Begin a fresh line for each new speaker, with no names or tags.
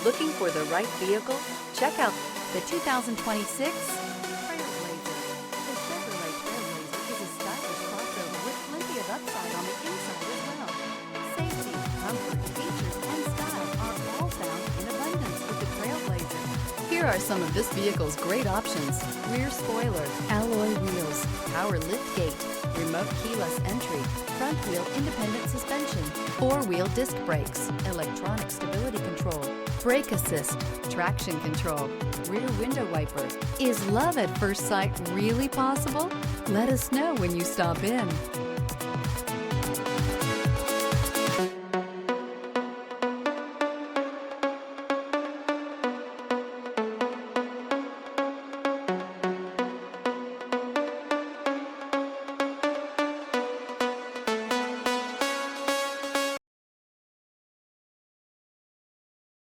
Looking for the right vehicle? Check out the 2026 Trailblazer. The Chevrolet Trailblazer is a stylish crossover with plenty of upside on the inside as well. Safety, comfort, features, and style are all found in abundance with the Trailblazer. Here are some of this vehicle's great options: rear spoiler, alloy wheels, power liftgate, remote keyless entry, front wheel independent suspension, four-wheel disc brakes, electronic stability control, brake assist, traction control, rear window wiper. Is love at first sight really possible? Let us know when you stop in.